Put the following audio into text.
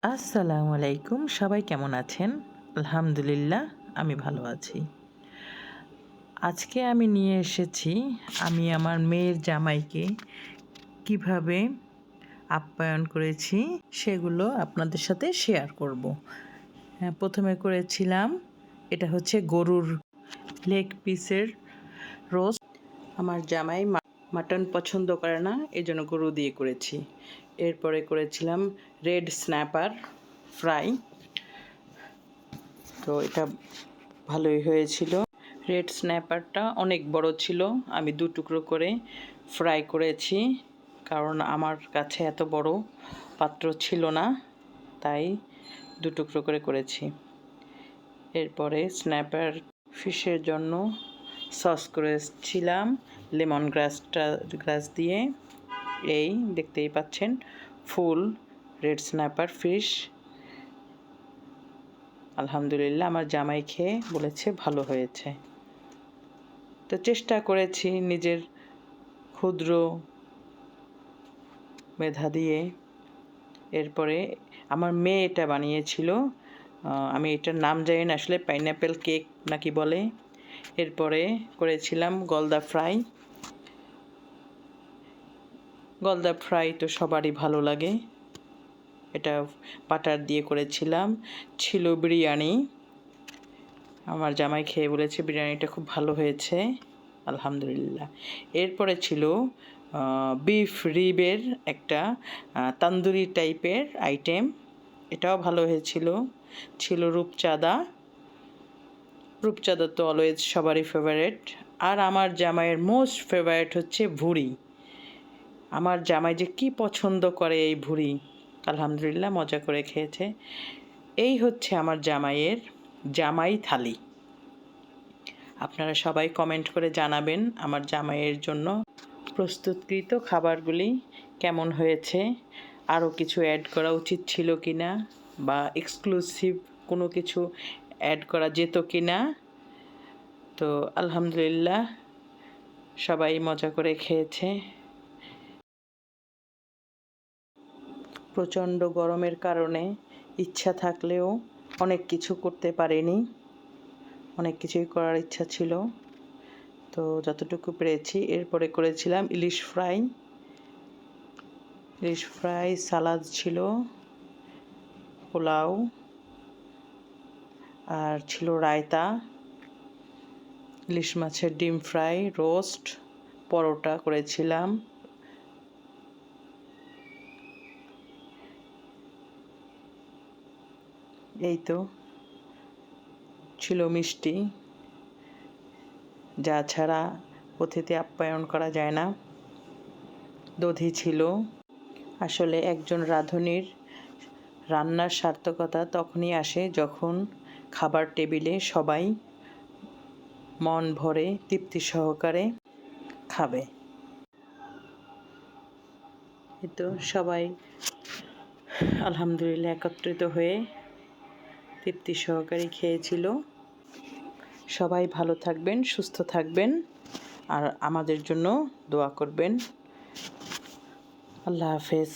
আসসালামু আলাইকুম। সবাই কেমন আছেন? আলহামদুলিল্লাহ আমি ভালো আছি। আজকে আমি নিয়ে এসেছি আমি আমার মেয়ের জামাইকে কিভাবে আপ্যায়ন করেছি সেগুলো আপনাদের সাথে শেয়ার করব। হ্যাঁ, ১ম এ করেছিলাম এটা হচ্ছে গরুর লেগ পিসের রোস্ট। আমার জামাই মাটন পছন্দ করে না, এজন্য গরু দিয়ে করেছি। এরপরে করেছিলাম রেড স্ন্যাপার ফ্রাই। তো এটা ভালোই হয়েছিল। রেড স্ন্যাপারটা অনেক বড় ছিল, আমি ২ টুকরো করে ফ্রাই করেছি, কারণ আমার কাছে এত বড় পাত্র ছিল না, তাই ২ টুকরো করে করেছি। এরপরে স্ন্যাপার ফিশের জন্য সস করেছিলাম লেমন গ্রাস দিয়ে। এই দেখতেই পাচ্ছেন ফুল রেড স্ন্যাপার ফিশ। আলহামদুলিল্লাহ আমার জামাই খেয়ে বলেছে ভালো হয়েছে। তো চেষ্টা করেছি নিজের ক্ষুদ্র মেধা দিয়ে। এরপরে আমার মেয়ে এটা বানিয়েছিল, আমি এটার নাম জানি না, আসলে পাইনঅ্যাপেল কেক নাকি বলে। এরপরে করেছিলাম গলদা ফ্রাই। গলদা ফ্রাই তো সবারই ভালো লাগে, এটা বাটার দিয়ে করেছিলাম। ছিল বিরিয়ানি, আমার জামাই খেয়ে বলেছে বিরিয়ানিটা খুব ভালো হয়েছে, আলহামদুলিল্লাহ। এরপরে ছিল বিফ রিবের একটা তান্দুরি টাইপের আইটেম, এটাও ভালো হয়েছিল। ছিল রূপচাঁদা তো অলওয়েজ সবারই ফেভারেট। আর আমার জামাইয়ের মোস্ট ফেভারিট হচ্ছে ভুড়ি। আমার জামাই যে কি পছন্দ করে এই ভুড়ি, আলহামদুলিল্লাহ মজা করে খেয়েছে। এই হচ্ছে আমার জামাইয়ের জামাই থালি। আপনারা সবাই কমেন্ট করে জানাবেন আমার জামাইয়ের জন্য প্রস্তুতকৃত খাবারগুলি কেমন হয়েছে, আরও কিছু অ্যাড করা উচিত ছিল কি না, বা এক্সক্লুসিভ কোনো কিছু অ্যাড করা যেত কি না। তো আলহামদুলিল্লাহ সবাই মজা করে খেয়েছে। প্রচণ্ড গরমের কারণে ইচ্ছা থাকলেও অনেক কিছু করতে পারিনি, অনেক কিছুই করার ইচ্ছা ছিল, তো যতটুকু পেরেছি। এরপরে করেছিলাম ইলিশ ফ্রাই, সালাদ ছিল, পোলাও, আর ছিল রায়তা, ইলিশ মাছের ডিম ফ্রাই, রোস্ট, পরোটা করেছিলাম। এই তো ছিল মিষ্টি, যা ছাড়া অতিথি আপ্যায়ন করা যায় না। দধি ছিল। আসলে একজন রাঁধুনির রান্নার সার্থকতা তখনই আসে যখন খাবার টেবিলে সবাই মন ভরে তৃপ্তি সহকারে খাবে। এই তো সবাই আলহামদুলিল্লাহ একত্রিত হয়ে তৃপ্তি সহকারে খেয়েছিল। সবাই ভালো থাকবেন, সুস্থ থাকবেন, আর আমাদের জন্য দোয়া করবেন। আল্লাহ হাফেজ।